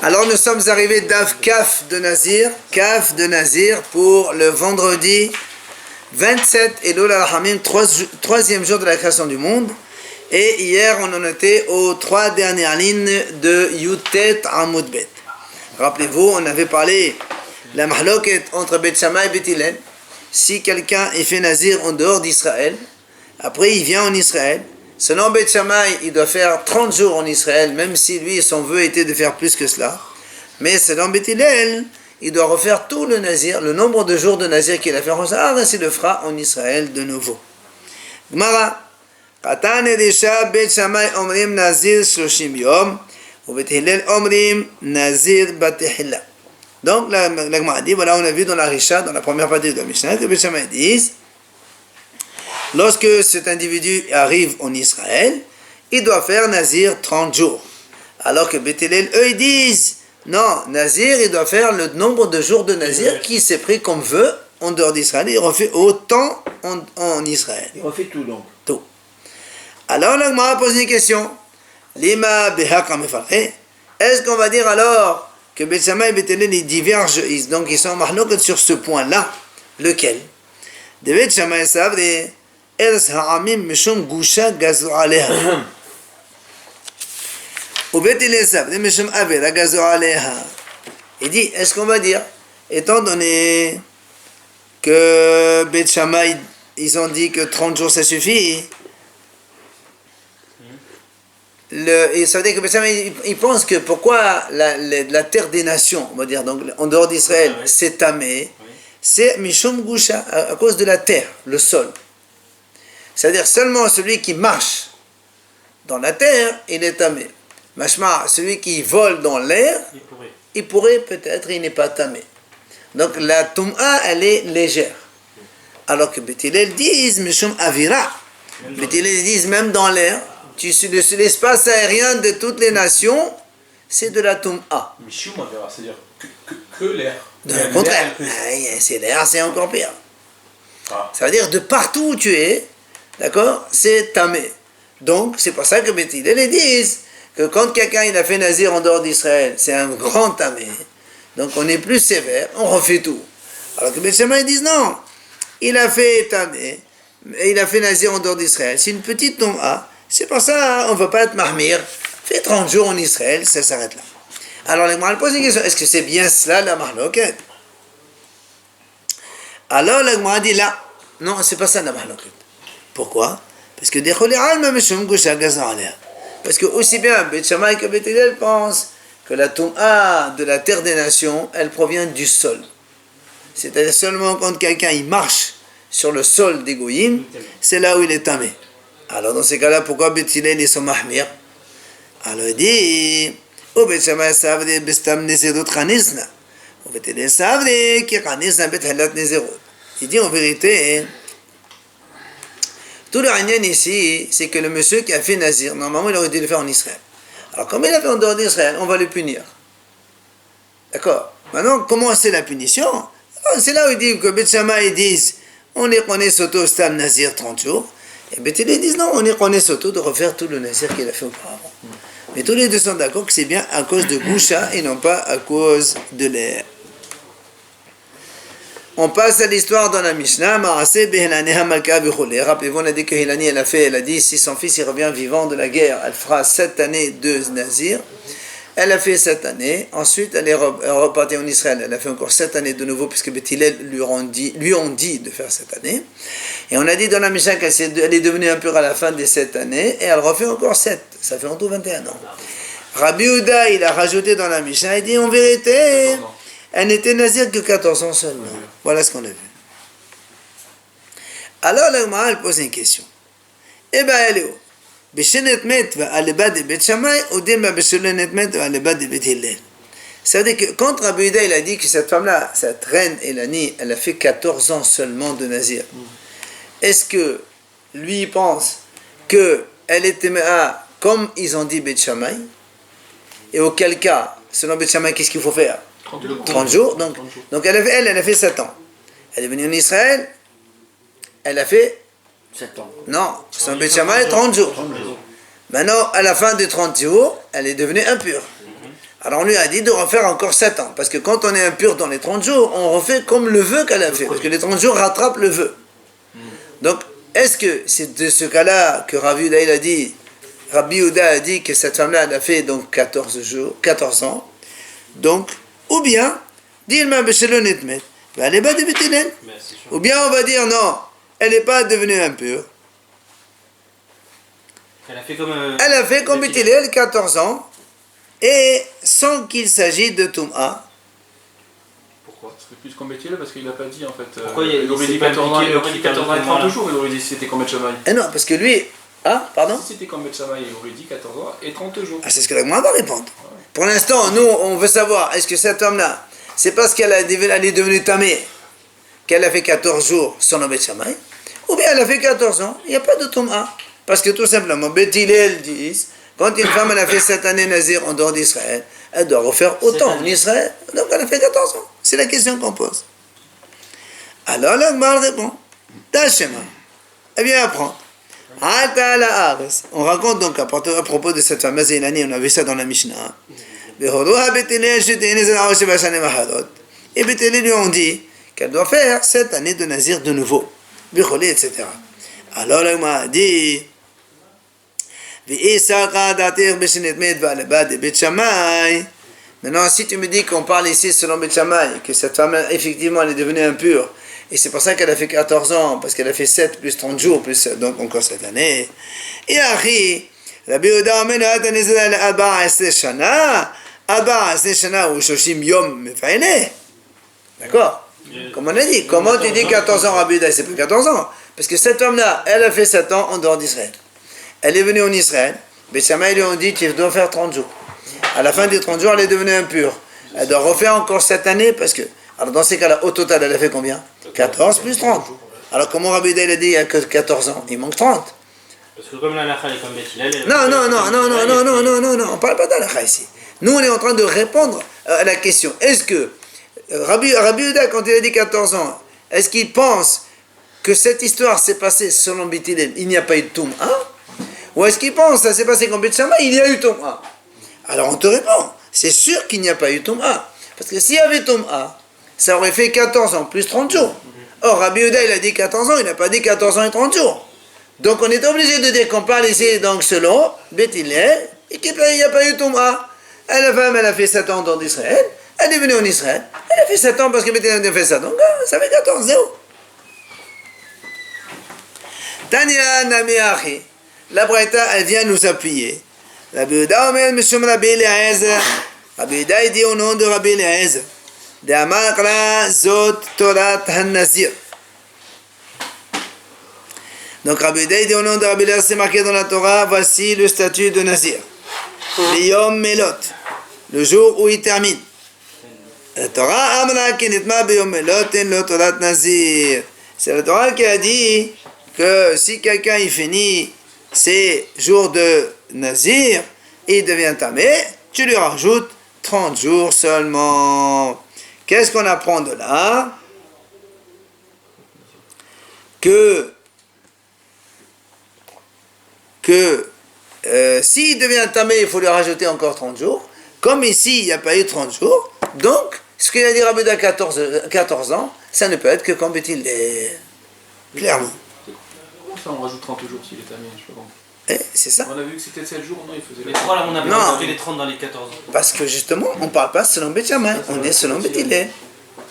Alors nous sommes arrivés d'Av Kaf de Nazir pour le vendredi 27 Elul al-Hamim, troisième jour de la création du monde. Et hier on en était aux 3 dernières lignes de Yutet Amud Bet. Rappelez-vous, on avait parlé la mahloket entre Bet Shammai et Bet Hillel. Si quelqu'un est fait Nazir en dehors d'Israël, après il vient en Israël, selon Bet Shammai, il doit faire 30 jours en Israël, même si lui, son vœu était de faire plus que cela. Mais selon Bet Hillel, il doit refaire tout le Nazir, le nombre de jours de Nazir qu'il a fait en Israël, ainsi le fera en Israël de nouveau. Gemara, Qatan Elisha, Bet Shammai omrim Nazir 30 yom, ou Bet Hillel omrim Nazir Batehilla. Donc la Gemara dit, voilà, on a vu dans la Risha, dans la première partie de la Mishnah, que Bet Shammai disent, lorsque cet individu arrive en Israël, il doit faire Nazir 30 jours. Alors que Bet Hillel, eux, ils disent, non, Nazir, il doit faire le nombre de jours de Nazir qui s'est pris comme vœu en dehors d'Israël. Il refait autant en Israël. Il refait tout donc. Tout. Alors, la Gemara pose une question. Lima behaka mefareh. Est-ce qu'on va dire alors que Bet Shammai et Bet Hillel, ils divergent, donc ils sont mahloket sur ce point-là? Lequel? De Bet Shammai savre. Il dit, est-ce qu'on va dire, étant donné que Bet Shammai, ils ont dit que 30 jours ça suffit, et ça veut dire que Bet Shammai, ils pensent que pourquoi la terre des nations, on va dire, donc en dehors d'Israël, c'est tamé, c'est Mishum Gusha, à cause de la terre, le sol. C'est-à-dire seulement celui qui marche dans la terre, il est tamé. Mashma, celui qui vole dans l'air, il pourrait peut-être, il n'est pas tamé. Donc la Tum'a, elle est légère. Alors que Bet Hillel disent, Mishum Avira. Bet Hillel disent, même dans l'air, l'espace aérien de toutes les nations, c'est de la Tum'a. Mishum Avira, c'est-à-dire que l'air. Au contraire, c'est l'air, c'est encore pire. Ça veut dire, de partout où tu es, d'accord, c'est tamé. Donc, c'est pour ça que Bet Hillel disent que quand quelqu'un il a fait Nazir en dehors d'Israël, c'est un grand tamé. Donc, on est plus sévère, on refait tout. Alors que Bet Shammai disent non, il a fait tamé, il a fait Nazir en dehors d'Israël. C'est une petite tom'a. C'est pour ça, on ne va pas être mahmir. Fait 30 jours en Israël, ça s'arrête là. Alors, les Gemara posent une question, est-ce que c'est bien cela la mahloket? Alors, la Gemara dit là, non, c'est pas ça la mahloket. Pourquoi? Parce que parce que aussi bien Bet Shammai que Bet Hillel pensent que la Tum'a de la terre des nations, elle provient du sol. C'est-à-dire seulement quand quelqu'un il marche sur le sol des goyim, c'est là où il est tamé. Alors dans ces cas-là, pourquoi Bet Hillel ils sont mahmir? Alors il dit, ou Bet Shammai savre bestam nezerut chanizna, ou Bet Hillel savre ki chanizna bet halat nezerut. Il dit en vérité, tout le règne ici, c'est que le monsieur qui a fait Nazir, normalement il aurait dû le faire en Israël. Alors comme il a fait en dehors d'Israël, on va le punir. D'accord? Maintenant, comment c'est la punition? Alors, c'est là où il dit que Bet Shammai disent, on est connaît Soto Stam Nazir 30 jours, et Bet Hillel disent non, on est connaît Soto de refaire tout le Nazir qu'il a fait auparavant. Mais tous les deux sont d'accord que c'est bien à cause de Gusha et non pas à cause de l'air. On passe à l'histoire dans la Mishnah. Rappelez-vous, on a dit que Hilani, elle a dit, si son fils il revient vivant de la guerre, elle fera 7 années de Nazir. Elle a fait 7 années. Ensuite, elle est repartie en Israël. Elle a fait encore 7 années de nouveau, puisque Bet Hillel lui ont dit de faire 7 années. Et on a dit dans la Mishnah qu'elle est devenue impure à la fin des 7 années, et elle refait encore 7. Ça fait en tout 21 ans. Rabbi Yehuda, il a rajouté dans la Mishnah, il dit en vérité, elle n'était Nazir que 14 ans seulement. Voilà ce qu'on a vu. Alors la Gemara, elle pose une question. Eh bien, elle est où? Ça veut dire que quand Rabbi Yehuda, il a dit que cette femme-là, cette reine Elani, elle a fait 14 ans seulement de Nazir, est-ce que lui pense qu'elle était comme ils ont dit Bet Shammai? Et auquel cas, selon Bet Shammai, qu'est-ce qu'il faut faire? 30 jours. Donc elle a fait 7 ans. Elle est venue en Israël, elle a fait 7 ans. Non, son Bet Shammai 30 jours. Maintenant, à la fin de 30 jours, elle est devenue impure. Alors on lui a dit de refaire encore 7 ans. Parce que quand on est impur dans les 30 jours, on refait comme le vœu qu'elle a fait. Parce que les 30 jours rattrapent le vœu. Donc, est-ce que c'est de ce cas-là que Rabbi Yehuda a dit que cette femme-là, elle a fait donc 14 ans. Donc, ou bien, ou bien on va dire non, elle n'est pas devenue impure. Elle a fait comme Beth Hillel 14 ans, et sans qu'il s'agisse de Toum'a. Pourquoi? C'est plus comme Beth Hillel parce qu'il n'a pas dit en fait. Pourquoi il aurait dit 14 ans, il aurait dit 14 ans et 30 jours, il aurait dit si c'était comme Beth Shammai. Et non, parce que lui. Ah, pardon? Si c'était comme Beth Shammai, il aurait dit 14 ans et 30 jours. Ah, c'est ce que la Gemara va répondre. Pour l'instant, nous, on veut savoir, est-ce que cette femme-là, c'est parce qu'elle est devenue tamée qu'elle a fait 14 jours sans Beth Shammai, ou bien elle a fait 14 ans, il n'y a pas de Toum'a. Parce que tout simplement, Beth Hillel dit, quand une femme elle a fait 7 années nazir en dehors d'Israël, elle doit refaire autant en Israël. Donc elle a fait 14 ans. C'est la question qu'on pose. Alors la Gemara répond, Tachema, elle vient apprendre. On raconte donc à propos de cette fameuse Ilani, on a vu ça dans la Mishnah. Et Beth Hillel lui ont dit qu'elle doit faire 7 années de nazir de nouveau, etc. Alors la Gemara dit, maintenant, si tu me dis qu'on parle ici selon Beth Shammai, que cette femme, effectivement, elle est devenue impure, et c'est pour ça qu'elle a fait 14 ans, parce qu'elle a fait 7 plus 30 jours, plus donc encore cette année. Et Ari, Rabbi Yehuda Omer, ou Shoshim Yom Mefaene. D'accord? Comme on a dit, comment tu dis 14 ans, Rabbi Yehuda? C'est pas 14 ans. Parce que cette femme-là, elle a fait 7 ans en dehors d'Israël. Elle est venue en Israël. Beth Shammai lui ont dit, tu dois faire 30 jours. À la fin des 30 jours, elle est devenue impure. Elle doit refaire encore cette année parce que... Alors dans ces cas-là, au total, elle a fait combien? 14 plus 30. Alors comment Rabbi Yehuda il a dit il n'y a que 14 ans? Il manque 30. Parce que comme la lacha est comme Beth Hillel... Non, on ne parle pas d'alacha ici. Nous, on est en train de répondre à la question. Est-ce que Rabbi Yehuda, quand il a dit 14 ans, est-ce qu'il pense que cette histoire s'est passée selon Beth Hillel, il n'y a pas eu de Toum'a? Ou est-ce qu'il pense que ça s'est passé comme Beth Shammai, il y a eu Toum'a? Alors on te répond, c'est sûr qu'il n'y a pas eu Toum'a. Parce que s'il y avait Toum'a, ça aurait fait 14 ans plus 30 jours. Or, Rabbi Yehuda, il a dit 14 ans, il n'a pas dit 14 ans et 30 jours. Donc on est obligé de dire qu'on parle ici donc selon Beth Hillel, et qu'il n'y a pas eu Toum'a. La femme, elle a fait 7 ans dans Israël, elle est venue en Israël, elle a fait 7 ans parce que Beth Hillel a fait ça, donc ça fait 14, zéro. Tania Nami Achi, la Braïta, elle vient nous appuyer. Rabbi Yehuda Omer Mishum Rabbi Eliezer. Rabbi Yehuda dit au nom de Rabbi Eliezer, de Amakra Zot Torat Han-Nazir. Donc Rabbi Yehuda dit au nom de Rabbi Eliezer, c'est marqué dans la Torah, voici le statut de Nazir. Biyom Melot, le jour où il termine. La Torah Amra Kenitma Biyom Melot en lo Torat Nazir. C'est la Torah qui a dit que si quelqu'un il finit ses jours de Nazir, il devient tamé, tu lui rajoutes 30 jours seulement. Qu'est-ce qu'on apprend de là? Que s'il devient tamé, il faut lui rajouter encore 30 jours. Comme ici, il n'y a pas eu 30 jours, donc, ce qu'il a dit Rabbi Yehuda 14 ans, ça ne peut être que comme Beth Hillel. Clairement. Comment ça, on rajoute 30 jours s'il est tamé? Je sais pas. C'est ça. On a vu que c'était 7 jours, non, il faisait Mais pourquoi là on a pas rajouté les 30 dans les 14 ans? Parce que justement, on ne parle pas selon Beth Shammai, on est selon Beth Hillel.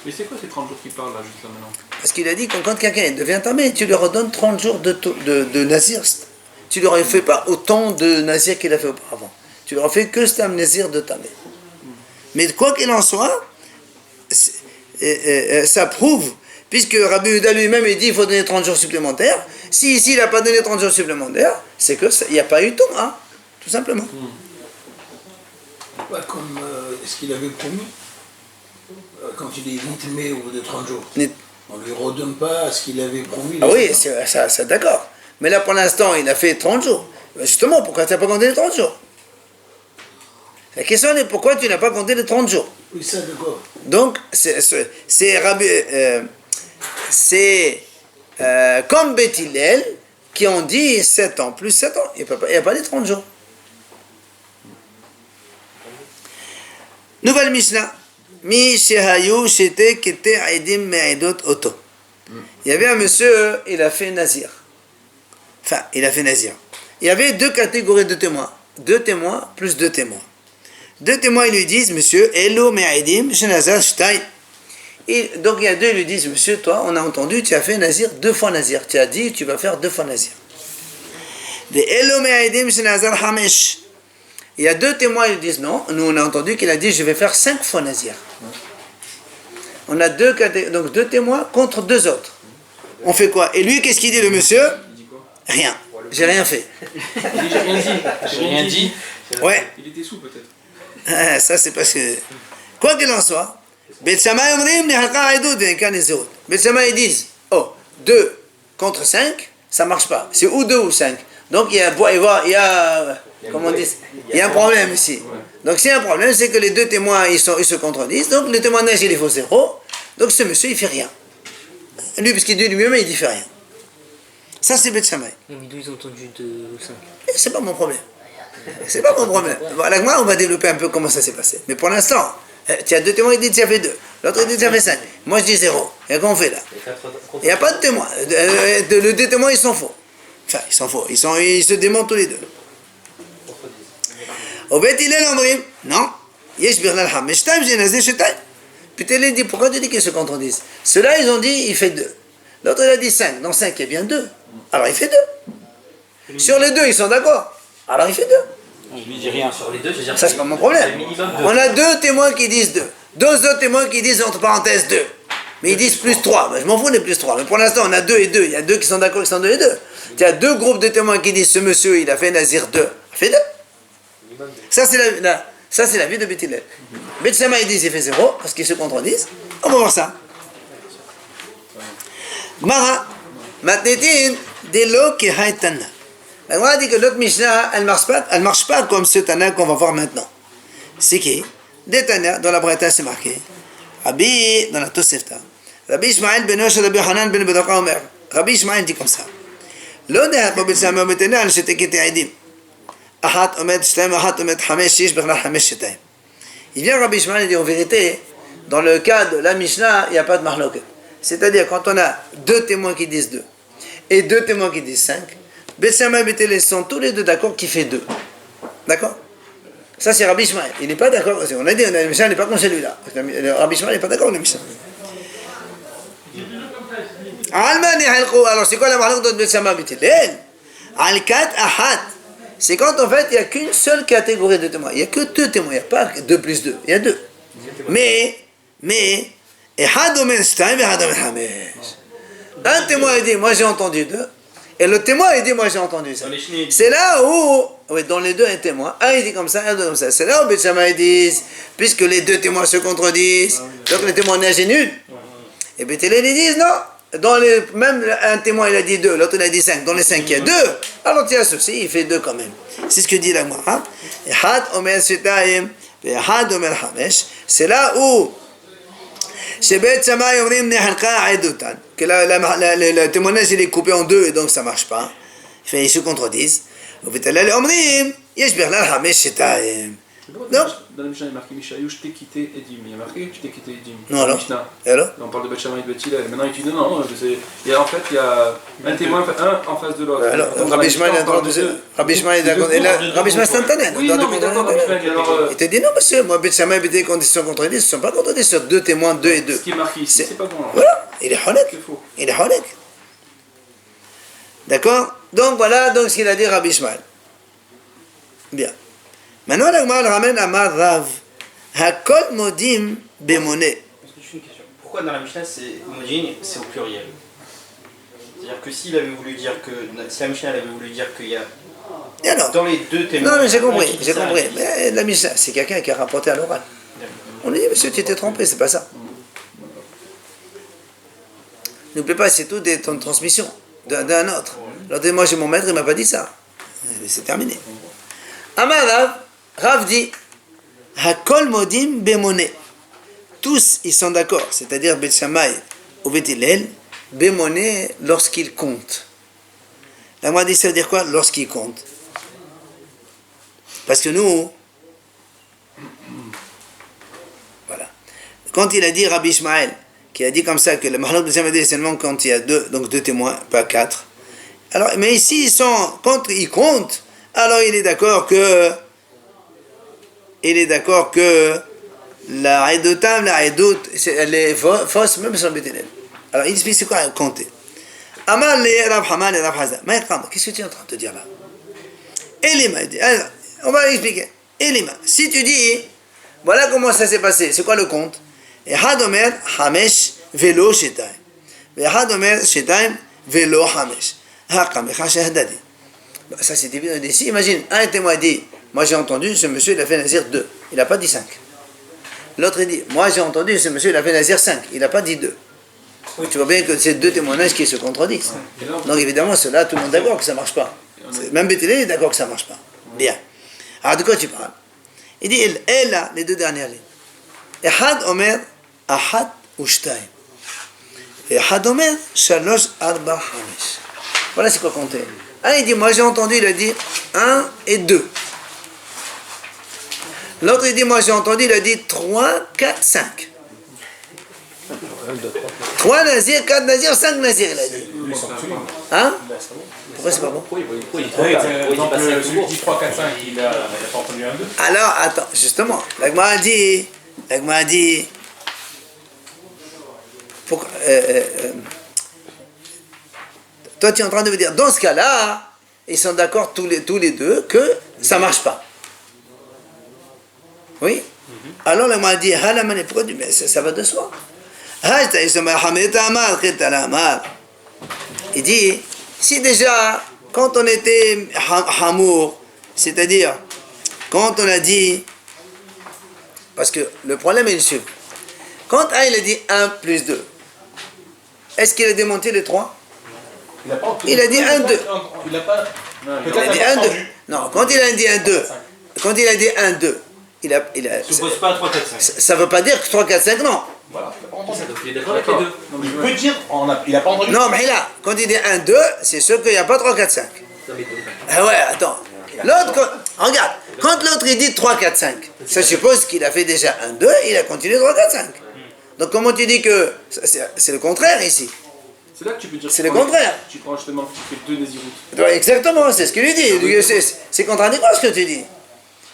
Mais c'est quoi ces 30 jours qu'il parle là, juste là maintenant? Parce qu'il a dit que quand quelqu'un devient tamé, tu lui redonnes 30 jours de nazir. Tu lui ne fais pas autant de nazir qu'il a fait auparavant. Tu lui refais que c'est un nazir de tamé. Mais quoi qu'il en soit, ça prouve, puisque Rabbi Yehuda lui-même il dit qu'il faut donner 30 jours supplémentaires. Si ici il n'a pas donné 30 jours supplémentaires, c'est qu'il n'y a pas eu Toum'a, tout simplement. Pas comme ce qu'il avait promis, quand il est intimé au bout de 30 jours. On ne lui redonne pas ce qu'il avait promis. Ah oui, c'est d'accord. Mais là, pour l'instant, il a fait 30 jours. Justement, pourquoi tu n'as pas compté les 30 jours? La question est pourquoi tu n'as pas compté les 30 jours? Oui, ça d'accord. Donc, comme Beth Hillel, qui ont dit 7 ans plus 7 ans. Il n'y a pas les 30 jours. Nouvelle Mishnah. Mi shehayu shete kete aidim me'edot oto. Il y avait un monsieur, il a fait nazir. Enfin, il a fait nazir. Il y avait deux catégories de témoins. Deux témoins plus deux témoins. Deux témoins, ils lui disent, monsieur, Elo me'aidim shenazar shtai. Et donc il y a deux, ils lui disent, monsieur, toi, on a entendu, tu as fait nazir 2 fois nazir. Tu as dit, tu vas faire 2 fois nazir. Des Elo me'aidim shenazar hamesh. Il y a deux témoins, ils lui disent, non, nous on a entendu qu'il a dit, je vais faire 5 fois nazir. On a deux témoins contre 2 autres. On fait quoi? Et lui, qu'est-ce qu'il dit, le monsieur? Il dit quoi? Rien. J'ai rien fait. Il dit j'ai rien dit. J'ai rien dit. Ouais. Il était sous peut-être. Ça, c'est parce que... Quoi qu'il en soit, Beth Shammai omrim nehalka aidut ve'enkan nezirut. Beth Shammai, ils disent, oh, 2 contre 5, ça marche pas. C'est ou 2 ou 5. Donc il y a comment on dit? Il y a un problème ici. Donc s'il y a un problème, c'est que les deux témoins, ils se contredisent. Donc le témoignage, il est faux 0. Donc ce monsieur, il fait rien. Lui, parce qu'il dit lui-même, il dit fait rien. Ça, c'est Beth Shammai. Mais ils ont entendu 2 ou 5. C'est pas mon problème. C'est pas mon problème. Voilà, moi, on va développer un peu comment ça s'est passé. Mais pour l'instant, tu as 2 témoins, il dit tu as fait 2. L'autre, il dit tu as fait 5. Moi, je dis 0. Et qu'on fait là? Il n'y a pas de témoins. Les 2 témoins, ils sont faux. Enfin, ils sont faux. Ils se démentent tous les deux. Au Beth Hillel, omrim, non. Yesh birnal hamesh taim, j'ai nazé shetaim. Puis il dit, pourquoi tu dis qu'ils se contredisent? Ceux-là, ils ont dit, il fait 2. L'autre, il a dit 5. Dans 5, il y a bien 2. Alors, il fait 2. Sur les 2, ils sont d'accord. Alors, il fait 2. Je lui dis rien sur les deux, je veux dire. Ça, c'est pas mon problème. On a 2 témoins qui disent 2. 2 autres témoins qui disent, entre parenthèses, 2. Mais ils disent plus 3. Mais je m'en fous des plus 3. Mais pour l'instant, on a 2 et 2. Il y a 2 qui sont d'accord, qui sont 2 et 2. Il y a 2 groupes de témoins qui disent, ce monsieur, il a fait nazir 2. Il fait 2. Ça, c'est la vie de Beth Hillel. Beth Shammai, ils disent, il fait 0, parce qu'ils se contredisent. On va voir ça. Gmara, matnetin, delo ki haïtana. La Gemara dit que l'autre Mishnah, elle marche pas comme ce Tana qu'on va voir maintenant. C'est qui? Des Tana, dans la Breta, c'est marqué. Rabbi, dans la Tosefta. Rabbi Ishmael ben Osh, Rabbi Hanan ben Bedaka Omer. Rabbi Ishmael dit comme ça. Lo dehat bo Betsama Betena, al shete kete aidim. Ahat omed shtaim, ahat omed hamesh, shish bechla hamesh shtaim. Il vient Rabbi Ishmael et dit en vérité, dans le cas de la Mishnah, il n'y a pas de marloquet. C'est-à-dire, quand on a 2 témoins qui disent 2 et 2 témoins qui disent 5, Beth Shammai et Beth Hillel sont tous les deux d'accord qu'il fait 2. D'accord? Ça, c'est Rabbi Ishmael. Il n'est pas d'accord. On a dit, le Mishnah n'est pas comme celui-là. Rabbi Ishmael n'est pas d'accord avec le Mishnah. Alors, c'est quoi la marloquet de Beth Shammai et Beth Hillel? Al-Kat Ahat. C'est quand, en fait, il n'y a qu'une seule catégorie de témoins. Il n'y a que 2 témoins. Il n'y a pas 2 plus 2. Il y a 2. Mais, un témoin a dit, moi j'ai entendu 2, et le témoin a dit, moi j'ai entendu ça. C'est là où, oui, dans les 2 un témoin, un il dit comme ça, un dit comme ça. C'est là où Beth Shammai dit, puisque les 2 témoins se contredisent, donc le témoignage est nul. Et Beth Hillel ils disent, non, même un témoin il a dit 2, l'autre il a dit 5, dans les 5 il y a 2, alors tiens ceci, il fait 2 quand même. C'est ce que dit la Gemara. C'est là où chez Beth Shammai, que le témoignage il est coupé en 2 et donc ça ne marche pas. Ils se contredisent. Dans la Mishnah, il est marqué Mishayu, je t'ai quitté Edim. Il y a marqué, je t'ai quitté Edim. Non, alors. Et alors? On parle de Beth Shammai et de Beth Hillel. Maintenant, il dit non, en fait, il y a un témoin, un en face de l'autre. Alors, Rabbi Ishmael est d'accord. Rabbi Ishmael est d'accord. Rabbi Ishmael c'est instantané. Oui, non, mais d'accord, il te dit non, monsieur, moi, Beth Shammai et Beth Hillel, quand ils sont contredits, ils ne sont pas contredits sur 2 témoins, 2 et 2. Ce qui est marqué ici, c'est pas bon. Voilà, il est honnête. Il est honnête. D'accord? Donc voilà donc ce qu'il a dit Rabbi Ishmael. Bien. Maintenant, la Gemara le ramène à Marav. Hakol modim bemoné. Parce que je suis une question. Pourquoi dans la Mishnah, modin, c'est au pluriel? C'est-à-dire que s'il avait voulu dire que. Si la Mishnah avait voulu dire qu'il y a. Et alors? Dans les 2 témoins. Non, mais j'ai compris. Mais la Mishnah, c'est quelqu'un qui a rapporté à l'oral. On lui dit, monsieur, tu t'es trompé, c'est pas ça. N'oublie pas, c'est tout des temps de transmission d'un autre. Alors, moi, j'ai mon maître, il m'a pas dit ça. C'est terminé. Amar Rav dit, Hakol modim bemoné. Tous, ils sont d'accord, c'est-à-dire Beth Shammai ou Beth Hillel, bemoné lorsqu'ils comptent. La moi dit, ça veut dire quoi lorsqu'ils comptent? Parce que nous, quand il a dit Rabbi Ishmael, qui a dit comme ça que le mahlok de Samedi est seulement quand il y a deux, donc deux témoins, pas quatre. Alors, mais ici, quand ils comptent, alors il est d'accord que la Eidotam, la Eidot, elle est fausse même sur le Bethel. Alors il explique c'est quoi compter. Amar le Rav Haman et Rav Hazan. Qu'est-ce que tu es en train de te dire là? Elima, on va expliquer. Elima, si tu dis, voilà comment ça s'est passé, c'est quoi le compte? Et Hadomer, Hamesh, Velo, Shetaim. Et Hadomer, Shetaim, Velo, Hamesh. Hakamecha, Shehdadi. Ça c'est évident d'ici. Imagine, un témoin dit, moi j'ai entendu, ce monsieur il a fait Nazir 2, il n'a pas dit 5. L'autre il dit, moi j'ai entendu, ce monsieur il a fait Nazir 5, il n'a pas dit 2. Oui, tu vois bien que c'est deux témoignages qui se contredisent. Donc évidemment, cela, tout le monde est d'accord que ça ne marche pas. Même Bethel est d'accord que ça ne marche pas. Bien. Alors de quoi tu parles? Il dit, elle a les deux dernières lignes. Ehad Omer, Ahad Ushtaim. Ehad Omer, Shalosh Arba Hamish. Voilà c'est quoi compter. Un il dit, moi j'ai entendu, il a dit 1 et 2. L'autre il dit, moi j'ai entendu, il a dit 3, 4, 5. 3 nazirs, 4 nazirs, 5 nazirs, il a dit. Hein? Pourquoi c'est pas bon? Donc celui qui dit 3, 4, 5, il n'a pas entendu un 2. Alors, attends, justement, l'Agma a dit, toi tu es en train de me dire, dans ce cas-là, ils sont d'accord tous les deux que ça ne marche pas. Oui? Alors l'Agma a dit, pourquoi tu dis, mais ça va de soi. Il dit, si déjà, quand on était hamour, c'est-à-dire, quand on a dit, parce que le problème est le suivant, quand il a dit 1 plus 2, est-ce qu'il a démonté les 3? Il a dit 1, 2. Il n'a pas. Il a dit 1, 2. Non, quand il a dit 1, 2, quand il a dit 1, 2, il a. Ne suppose pas 3, 4, 5. Ça ne veut pas dire que 3, 4, 5, non. Voilà, il n'a pas entendu. Il est d'accord avec les deux. Il peut dire, il n'a pas entendu. Non, mais là, quand il dit 1, 2, c'est sûr qu'il n'y a pas 3, 4, 5. Ah ouais, attends. L'autre, regarde, quand l'autre il dit 3, 4, 5, ça suppose qu'il a fait déjà 1, 2, il a continué 3, 4, 5. Donc comment tu dis que. C'est le contraire ici. C'est là que tu peux dire. C'est le contraire. Tu prends justement, tu fais 2 Néziroutes. Exactement, c'est ce qu'il lui dit. C'est contradictoire ce que tu dis.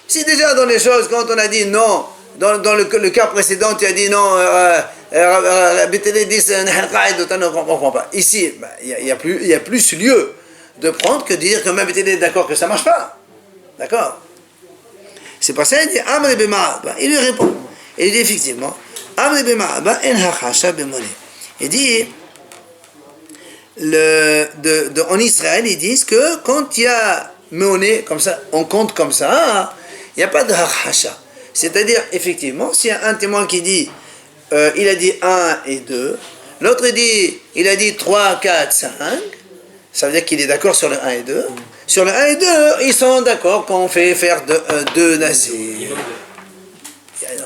Si déjà dans les choses, quand on a dit non, dans le cas précédent, tu as dit non, Bethel dit c'est on ne comprend pas. Ici, il y a plus lieu de prendre que de dire que même Bethel est d'accord que ça ne marche pas. D'accord? C'est pas ça, il dit Amr ibn Ma'aba. Il lui répond. Il dit effectivement Amr ibn Ma'aba en hachasha b'moni. Il dit en Israël, ils disent que quand il y a meoné comme ça, on compte comme ça, il n'y a pas de hachasha. C'est-à-dire, effectivement, s'il y a un témoin qui dit il a dit 1 et 2, l'autre il a dit 3, 4, 5, ça veut dire qu'il est d'accord sur le 1 et 2. Sur le 1 et 2, ils sont d'accord qu'on fait faire 2 nazis.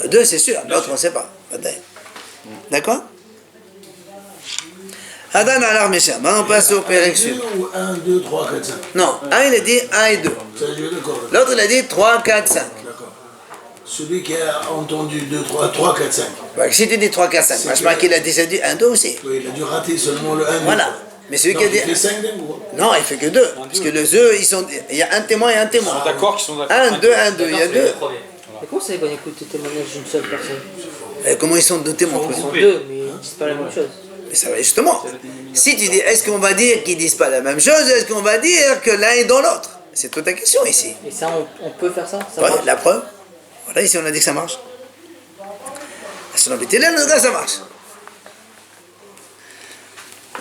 2, c'est sûr, l'autre on ne sait pas. D'accord? Hadan alar Mesham, on passe au Pérec suivant. 1, 2, 3, 4, 5. Non, un il a dit 1 et 2. Ça, je suis d'accord. L'autre il a dit 3, 4, 5. D'accord. Celui qui a entendu 2, 3, 4, 5. Ouais, si tu dis 3, 4, 5, je crois qu'il a déjà dit 1, 2 aussi. Oui, il a dû rater seulement le 1. Voilà. Mais celui qui a dit. Il fait 5 d'un coup. Non, il fait que 2. Parce que les œufs, il y a un témoin et un témoin. D'accord, qu'ils sont d'accord. 1, 2, 1, 2, il y a 2. Mais comment ça, ils vont écouter le témoignage d'une seule personne? Et comment ils sont 2 témoins? Ils sont deux, mais ils disent pas la même chose. Mais ça va justement. Si tu dis, est-ce qu'on va dire qu'ils disent pas la même chose, est-ce qu'on va dire que l'un est dans l'autre? C'est toute la question ici. Et ça, on peut faire ça? Ça Ouais, marche? la preuve. Voilà, ici on a dit que ça marche. Selon Bethel, en tout cas ça marche.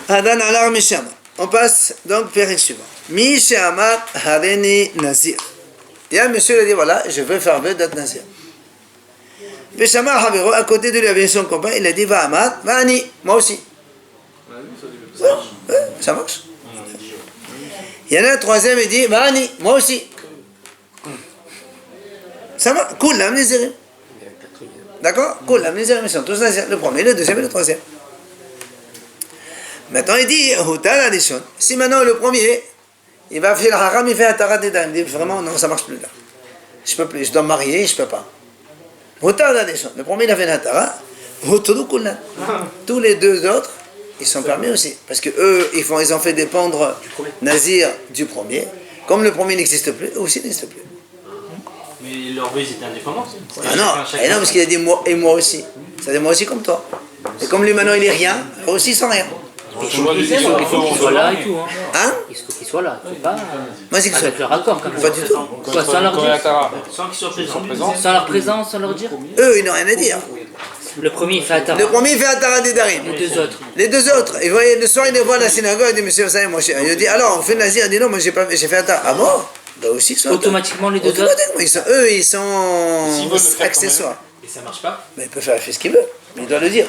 Hadan alar Mishama. On passe donc Pérec suivant. Mishama hareni nazir. Il y a un monsieur qui a dit voilà, je veux faire vœu d'être nazir. Mishama Havero, à côté de lui avait son copain, il a dit va Amad, va Ani, moi aussi. Ouais, ça marche. Il y en a un troisième, il dit va Ani, moi aussi. Ça marche. Cool, la nazirim. D'accord? Cool, la nazirim, ils sont tous nazirs. Le premier, le deuxième et le troisième. Maintenant, il dit, si maintenant le premier, il va faire le haram, il fait un tarat d'état. Il dit, vraiment, non, ça marche plus là. Je peux plus, je dois me marier, je peux pas. Le premier, il a fait un tarat. Tous les deux autres, ils sont permis aussi. Parce que eux, ils ont fait dépendre Nazir du premier. Comme le premier n'existe plus, eux aussi n'existe plus. Mais leurs vœux, ils étaient indépendants. Ah non, parce qu'il a dit moi et moi aussi. C'est-à-dire moi aussi comme toi. Et comme lui maintenant il est rien, eux aussi ils sont rien. Il faut qu'il soit là et tout. Hein? Il faut qu'il soit là. Il faut pas. Moi c'est que ça. Avec leur accord quand même. Pas du tout. Quoi, sans leur dire. Sans qu'ils soient présents. Sans leur présence, sans leur dire. Eux ils n'ont rien à dire. Le premier il fait Atara. Le premier il fait Atara des Darim. Les deux autres. Les deux autres, ils voyaient le soir, ils les voient à la synagogue, ils disent monsieur, vous savez, moi, il dit alors on fait Nazir, il dit non, moi j'ai fait Atara. Ah bon? Bah aussi ils sont. Automatiquement les deux autres. Automatiquement, eux ils sont accessoires. Et ça marche pas. Mais il peut faire ce qu'il veut, mais il doit le dire.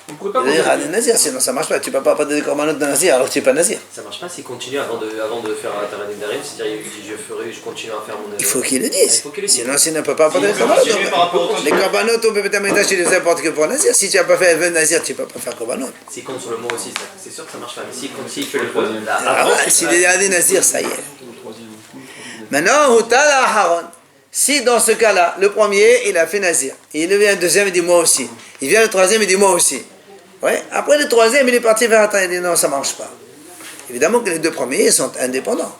Vous ne pouvez pas Il doit dire à des Nazir, sinon ça marche pas. Tu peux pas apporter des corbanotes de Nazir alors que tu n'es pas Nazir. Ça marche pas s'il continue avant de faire un Taran Nedarim, c'est-à-dire il dit je continue à faire mon Il faut qu'il le Il dise. faut qu'il le dise. Sinon, s'il ne peut pas apporter les corbanotes. Les corbanotes, on peut peut-être tu les apportes que pour Nazir. Si tu n'as pas fait 20 Nazir, tu ne peux pas faire corbanote. S'il compte sur le mot aussi, c'est sûr que ça marche pas. Mais s'il fait le vœu, là, Ah avant, ouais, s'il est à des Nazir, ça y est. Maintenant, Hutala Haron. Si dans ce cas-là, le premier, il a fait Nazir, il vient le deuxième, il dit moi aussi. Il vient le troisième, il dit moi aussi. Ouais. Après le troisième, il est parti vers Atara, il dit non, ça ne marche pas. Évidemment que les deux premiers sont indépendants.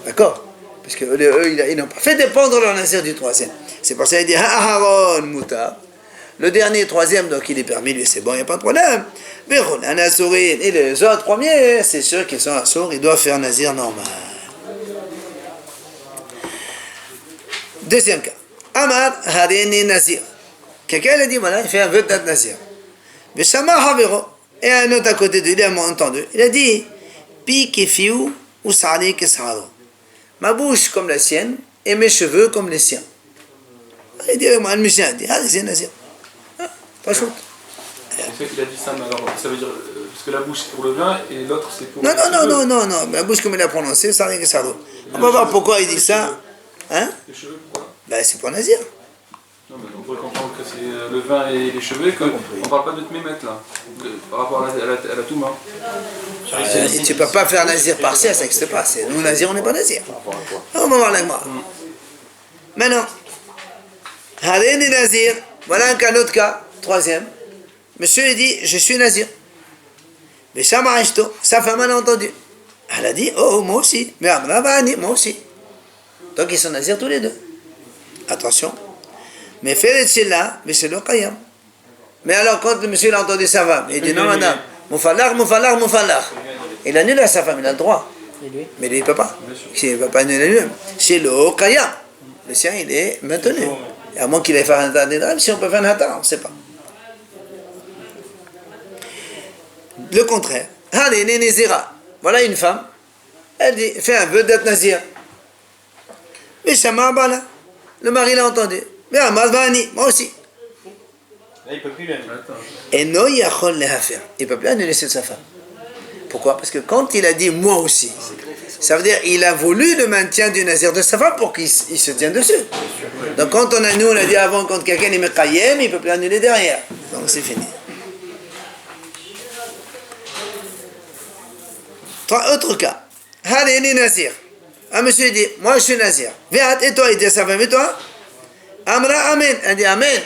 D'accord? Parce que eux, ils n'ont pas fait dépendre leur Nazir du troisième. C'est pour ça qu'il dit Haron Mouta. Le dernier, troisième, donc il est permis, lui, c'est bon, il n'y a pas de problème. Mais un Assourin et les autres premiers, c'est sûr qu'ils sont Assour, ils doivent faire Nazir normal. Deuxième cas. Amar Harini Nazir. Quelqu'un a dit, voilà, il fait un vœu d'être Nazir. Mais Shama Havero, et un autre à côté de lui, il a entendu. Il a dit, Pi kefiou ou sali kesaro. Ma bouche comme la sienne, et mes cheveux comme les siens. Il dit, moi, le musicien a dit, ah, c'est Nazir. Pas chaud. En fait, il a dit ça, mais alors ça veut dire. Parce que la bouche c'est pour le vin et l'autre c'est pour. Non. La bouche comme il a prononcé, sali kesaro. On va voir pourquoi il dit ça. Hein? Les cheveux, pourquoi? Ben, c'est pour Nazir. Non, mais on pourrait comprendre que c'est le vin et les cheveux, qu'on ne parle pas de Tmémet là, par rapport à la Touma. Tu ne peux pas faire Nazir partiel, ça n'existe pas. Nous, Nazir, on n'est pas Nazir. On va voir l'agma. Maintenant, Harini Nazir, voilà un autre cas, troisième. Monsieur il dit, je suis Nazir. Mais Shama Ashto, sa femme a entendu. Elle a dit, oh, moi aussi. Mais Amravani, moi aussi. Donc ils sont Nazir tous les deux. Attention. Mais fait là, mais c'est le Qayyam. Mais alors quand le monsieur a entendu sa femme, il dit non madame, Moufallar. Il annule à sa femme, il a le droit. Mais lui il ne peut pas. Il ne peut pas annuler lui-même. C'est le Qayyam. Le sien il est maintenu. Et à moins qu'il aille faire un Hatara, si on peut faire un Hatara, on ne sait pas. Le contraire. Allez, Nénézira. Voilà une femme. Elle dit, fais un vœu d'être Nazir. Mais Shama Abala. Le mari l'a entendu. Mais Amazbani, moi aussi. Là, il ne peut plus l'annuler. Et no yachol lehafer. Il ne peut plus annuler celle de sa femme. Pourquoi? Parce que quand il a dit moi aussi, ça veut dire qu'il a voulu le maintien du Nazir de sa femme pour qu'il se tienne dessus. Donc quand on a dit avant, quand quelqu'un est Mekayem, il ne peut plus annuler derrière. Donc c'est fini. Autre cas. Harini Nazir. Un monsieur dit, moi je suis Nazir. Viens, et toi? Il dit à sa femme, et toi? Amra Amen. Elle dit Amen.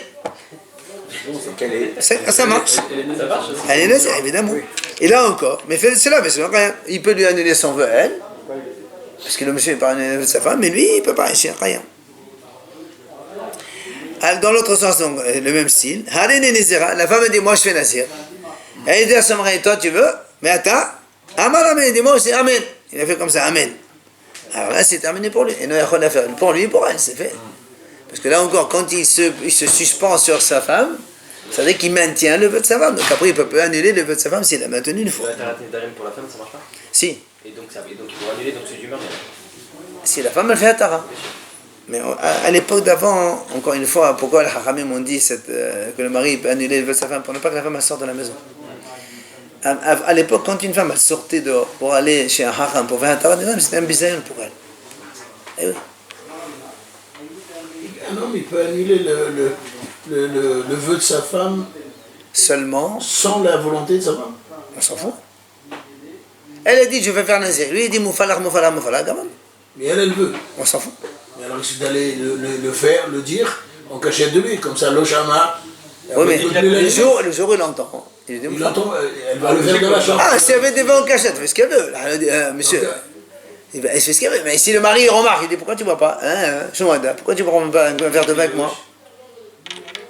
Ça marche. Elle est Nazir, évidemment. Et là encore, mais fait cela, mais c'est rien. Il peut lui annuler son vœu à elle, parce que le monsieur n'est pas annuler le vœu de sa femme, mais lui, il ne peut pas réussir, rien. Dans l'autre sens, donc, le même style. Harini Nazira, la femme dit, moi je fais Nazir. Elle dit à son mari, toi tu veux? Mais attends. Amar Amen, il dit, moi aussi Amen. Il a fait comme ça, Amen. Alors là, c'est terminé pour lui. Et non, il n'y a rien à faire. Pour lui, pour elle, c'est fait. Parce que là encore, quand il se suspend sur sa femme, ça veut dire qu'il maintient le vœu de sa femme. Donc après, il ne peut pas annuler le vœu de sa femme s'il a maintenu une fois. le Taran Nedarim pour la femme, ça marche pas. Si. Et donc il faut annuler donc celui du mari. Si la femme, elle fait Hatara. Mais à l'époque d'avant, encore une fois, pourquoi les Hachamim ont dit que le mari peut annuler le vœu de sa femme? Pour ne pas que la femme elle sorte de la maison. À l'époque, quand une femme elle sortait dehors pour aller chez un Hacham pour faire un Taran Nedarim, c'était un bisayon pour elle. Eh oui. Un homme, il peut annuler le vœu de sa femme Seulement, sans la volonté de sa femme. on s'en fout. Elle a dit, je vais faire Nazir. Lui, il dit, Moufallar, gamin. Mais elle veut. On s'en fout. Mais alors, il suffit d'aller le faire, le dire, en cachette de lui. Comme ça, l'Oshama, Oui, mais Il a connu le jour où il entend. Il dit, Il entend, elle va le faire dans la chambre. ah, s'il y avait des vents en cachette, elle fait ce qu'elle veut. Là, elle dit, monsieur, elle fait ce qu'elle veut. Mais si le mari il remarque, il dit, pourquoi tu ne bois pas pourquoi tu ne prends pas un verre de vin avec moi?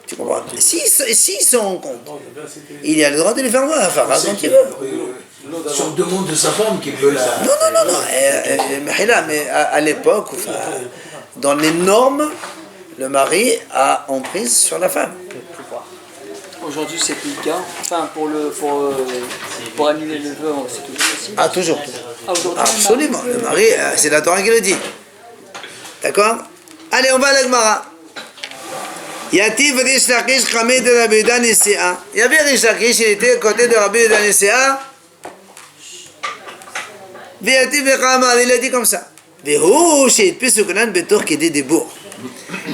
Tu comprends? S'ils se rencontrent, il a le droit de les faire voir, enfin, quand il veut. Sur demande de sa femme qui peut la... Non. Mais à l'époque, enfin, dans les normes, le mari a emprise sur la femme. Aujourd'hui, c'est plus le cas. Enfin, pour annuler le vœu, c'est toujours possible. Ah, toujours. Ah, aujourd'hui, Absolument. Le mari, c'est la Torah qui le dit. D'accord? Allez, on va à la Gemara. Yativ Rish Lakish Khamid de Rabbi Yehuda Nesi'a. Il y avait Rish Lakish, il était à côté de Rabbi Yehuda Nesi'a. Yativ Vechama, il a dit comme ça. Vehu sheitpi sukunan betor kedi debour.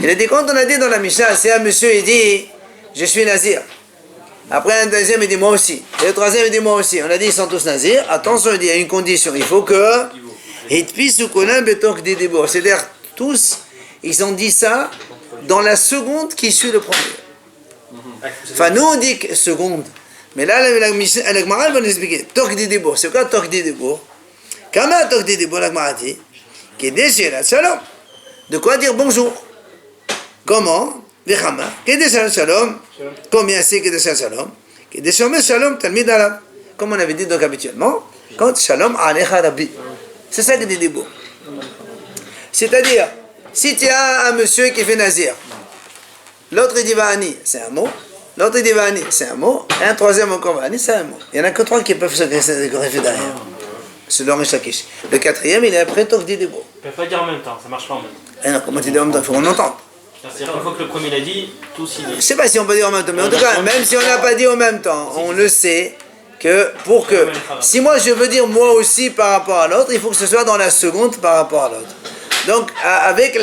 Il a dit, quand on a dit dans la Mishnah, c'est un monsieur, il dit, je suis nazir. Après, un deuxième, il dit, moi aussi. Et le troisième, il dit, moi aussi. On a dit, ils sont tous nazirs. Attention, il dit, il y a une condition. Il faut que. C'est-à-dire, tous, ils ont dit ça dans la seconde qui suit le premier. Enfin, nous, on dit que seconde. Mais là, la Gemara va nous expliquer. Tok di debour. C'est quoi Tok di debour? Kama Tok di debour, la Gemara dit, qui est déjà shalom. De quoi dire bonjour? Comment? Vechama. Kedeshan Shalom. Combien c'est Kedeshan Shalom? Kedeshan Shalom Talmid Arab. Comme on avait dit donc habituellement, quand Shalom Alecha Rabbi. C'est ça que dit des mots. C'est-à-dire, si tu as un monsieur qui fait Nazir, l'autre il dit Va'ani, c'est un mot. L'autre il dit Va'ani, c'est un mot. Et un troisième encore Va'ani, c'est un mot. Il n'y en a que trois qui peuvent se greffer derrière. Selon Rish Lakish. Le quatrième, il est après Tok dit des mots. On ne peut pas dire en même temps, ça marche pas en même temps. Et non, comment tu dis en même temps? Il faut qu'on entende. C'est-à-dire qu'une fois que le premier l'a dit, tous ils Je ne disent. sais pas si on peut dire en même temps, mais en tout cas, même si on n'a pas dit en même temps, on le sait que pour que. Si moi je veux dire moi aussi par rapport à l'autre, il faut que ce soit dans la seconde par rapport à l'autre. Donc, avec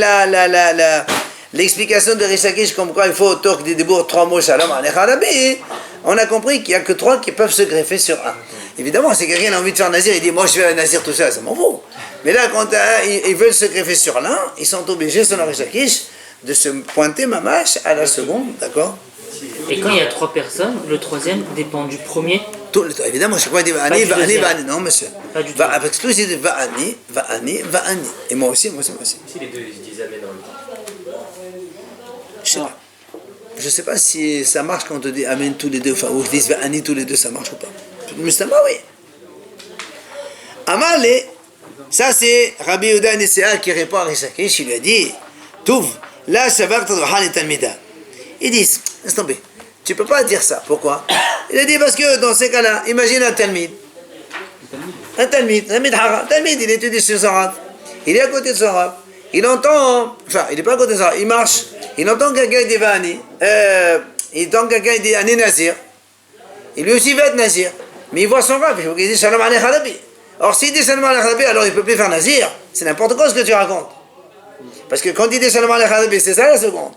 l'explication de Rish Lakish, comme quoi il faut Tok di debour 3 mots Shalom Alecha Rabbi, on a compris qu'il n'y a que 3 qui peuvent se greffer sur un. Évidemment, si quelqu'un a envie de faire Nazir, il dit moi je fais Nazir tout seul, ça m'en vaut. Mais là, quand ils veulent se greffer sur l'un, ils sont obligés, selon Rish Lakish, de se pointer mamache à la seconde, d'accord? Et quand il y a 3 personnes, le troisième dépend du premier. Évidemment, chaque fois il dit Va'ani, Va'ani, Va'ani. Non, monsieur. Pas du tout. Avec tous, il dit Va'ani, Va'ani, Va'ani. Et moi aussi, moi aussi, moi aussi. Si les deux ils disent Amen en même temps. Je sais pas. Je sais pas si ça marche quand on te dit Amen tous les deux, enfin, ou je dis Va'ani tous les deux, ça marche ou pas. Mais ça oui. Amale, ça c'est Rabbi Yehuda Nesi'a qui répond à Rish Lakish, il lui a dit Touv, la shavak tadruhan et talmida. Ils disent, laisse tomber, tu peux pas dire ça, pourquoi? Il a dit parce que dans ces cas-là, imagine un talmid. Un talmid hara. Talmid, il étudie sur son rab. Il est à côté de son rab. Il entend, enfin, il n'est pas à côté de son rab, il marche. Il entend quelqu'un dire Va'ani. Il entend quelqu'un dire Ani Nazir. Il lui aussi va être Nazir. Mais il voit son rab, il faut qu'il dise Shalom Alecha Rabbi. Or, s'il dit Shalom Alecha Rabbi, alors il ne peut plus faire Nazir. C'est n'importe quoi ce que tu racontes. Parce que quand il dit Shalom Alecha Rabbi, c'est ça la seconde.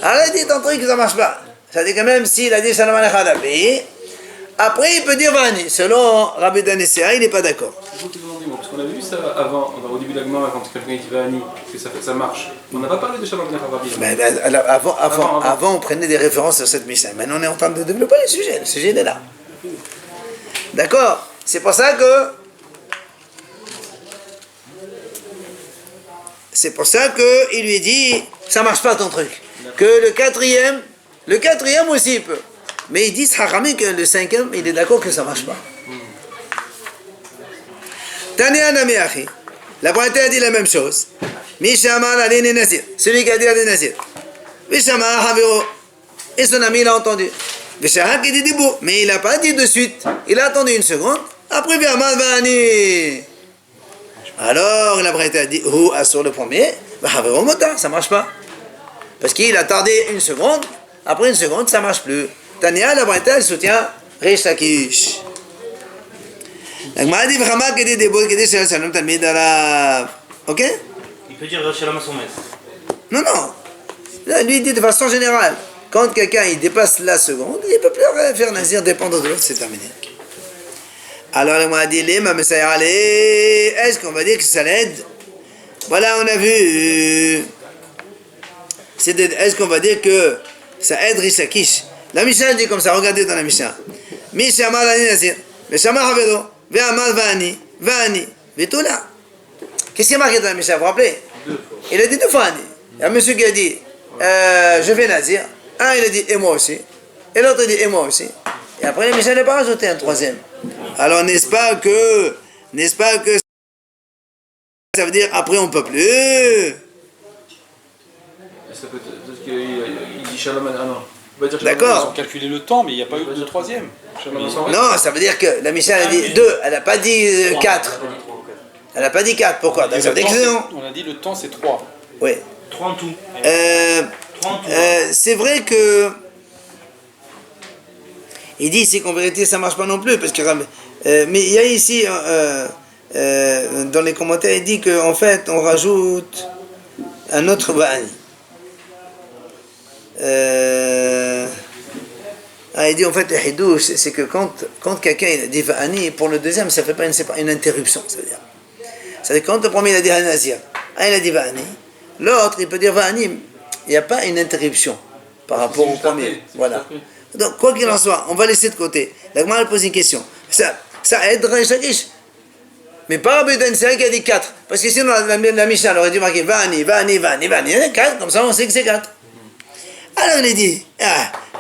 Alors il dit ton truc, ça ne marche pas. Ça dit que même s'il a dit Shalom Alecha Rabbi, après il peut dire Va'ani. Selon Rabbi Yehuda Nesi'a, il n'est pas d'accord. Je vous demande, parce qu'on avait vu ça avant, au début de la Gemara, quand quelqu'un dit Va'ani, que ça marche. On n'a pas parlé de Shalom Alecha Rabbi. Mais avant, on prenait des références sur cette mission. Maintenant, on est en train de développer le sujet. Le sujet, il est là. D'accord? C'est pour ça que. C'est pour ça qu'il lui dit, ça marche pas ton truc. Que le quatrième aussi il peut. Mais ils disent, Hachamim, que le cinquième, il est d'accord que ça marche pas. Tania Nami Achi. La Braïta a dit la même chose. Mishamar Alini Nazir. Celui qui a dit Alini Nazir. Mishamar Haviro. Et son ami l'a entendu. Vishahak il dit Dibou. Mais il n'a pas dit de suite. Il a attendu une seconde. Après, vient Va'ani. Alors, la Braïta a dit, sur le premier, ça marche pas. Parce qu'il a tardé une seconde, après une seconde, ça marche plus. Tania, la Braïta, elle soutient Rish Lakish. Ok? Il peut dire Shalom à son maître. Non. Là, lui, il dit de façon générale, quand quelqu'un il dépasse la seconde, il ne peut plus faire Nazir dépendre de l'autre, c'est terminé. Alors, il m'a dit, est-ce qu'on va dire que ça l'aide? Voilà, on a vu. Est-ce qu'on va dire que ça aide Rish Lakish La Mishnah dit comme ça, regardez dans la Mishnah. Mishnah Malani Nazir, Meshama Havelo, Ve'amal Vani, Vani, Vetula. Qu'est-ce qui est marqué dans la Mishnah, vous vous rappelez? Il a dit 2 fois Ani. Il y a un monsieur qui a dit, je fais Nazir. Un, il a dit, et moi aussi. Et l'autre, il dit, et moi aussi. Et après, la Mishnah n'a pas rajouté un 3e. Alors, n'est-ce pas que ça veut dire, après, on ne peut plus. Ça peut être qu'il dit Shalom, ah non. D'accord. Ils ont calculé le temps, mais il n'y a pas eu de 3e. Non, ça veut dire que la Mishnah a dit 2, elle n'a pas dit 4. Elle n'a pas dit 4, pourquoi? Ça veut dire que non. On a dit le temps c'est 3. Oui. 3 en tout. 3 en tout. C'est vrai que. Il dit ici qu'en vérité ça ne marche pas non plus, parce que. Mais il y a ici, dans les commentaires, il dit qu'en fait on rajoute un autre Va'ani. Il dit en fait, le hidouch, c'est que quand quelqu'un il dit Va'ani, pour le deuxième, ça ne fait pas une interruption, ça veut dire. C'est-à-dire quand le premier il a dit Hanazir, il a dit Va'ani, l'autre il peut dire Va'ani, il n'y a pas une interruption par rapport au premier. Voilà. Donc, quoi qu'il en soit, on va laisser de côté. La Gemara pose une question. Ça aide Reish Lakish. Mais pas Rabbi Yochanan qui a dit 4. Parce que sinon, la Mishnah aurait dû marquer Va'ani, Va'ani, Va'ani, Va'ani. Il y en a 4, comme ça on sait que c'est 4. Alors il a dit,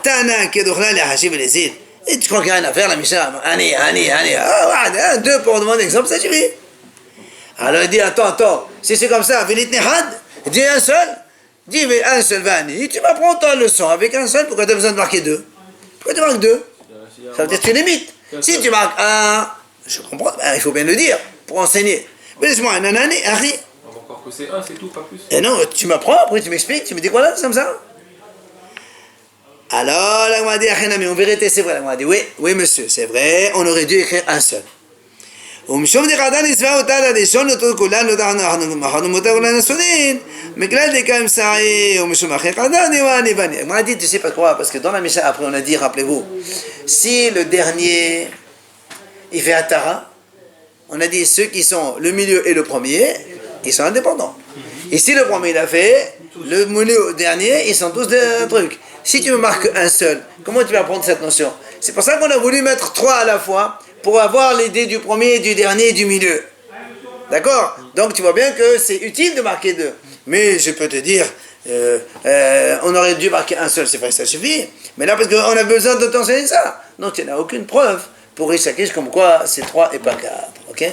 Tana, Kedochla, les Hachim et les Zid. Et tu crois qu'il n'y a rien à faire, la Mishnah? Ani. 2 pour demander exemple, ça suffit. Alors il dit, attends, si c'est comme ça, Velit Nehad, dis un seul. Dis un seul Va'ani. Tu m'apprends ta leçon avec un seul, pourquoi tu as besoin de marquer 2? Pourquoi tu marques 2? Ça veut dire que tu limites. Si tu marques 1, je comprends, il faut bien le dire, pour enseigner. Mais laisse-moi un anani, un ri. On va encore que c'est 1, c'est tout, pas plus. Et non, tu m'apprends, après tu m'expliques, tu me dis quoi là, comme ça? Alors, la Gemara dit, mais en vérité, c'est vrai. La Gemara dit, oui, monsieur, c'est vrai, on aurait dû écrire un seul. Mais la Gemara dit, tu sais pas quoi, parce que dans la Mishnah, après on a dit, rappelez-vous, si le dernier, il fait Atara, on a dit, ceux qui sont le milieu et le premier, ils sont indépendants. Et si le premier il a fait, le milieu, le dernier, ils sont tous des trucs. Si tu me marques un seul, comment tu vas prendre cette notion? C'est pour ça qu'on a voulu mettre 3 à la fois, pour avoir l'idée du premier, du dernier et du milieu. D'accord? Donc tu vois bien que c'est utile de marquer 2. Mais je peux te dire, on aurait dû marquer un seul, c'est vrai, ça suffit. Mais là, parce qu'on a besoin de t'enseigner ça. Donc tu n'as aucune preuve pour Reish Lakish comme quoi c'est 3 et pas 4. Ok?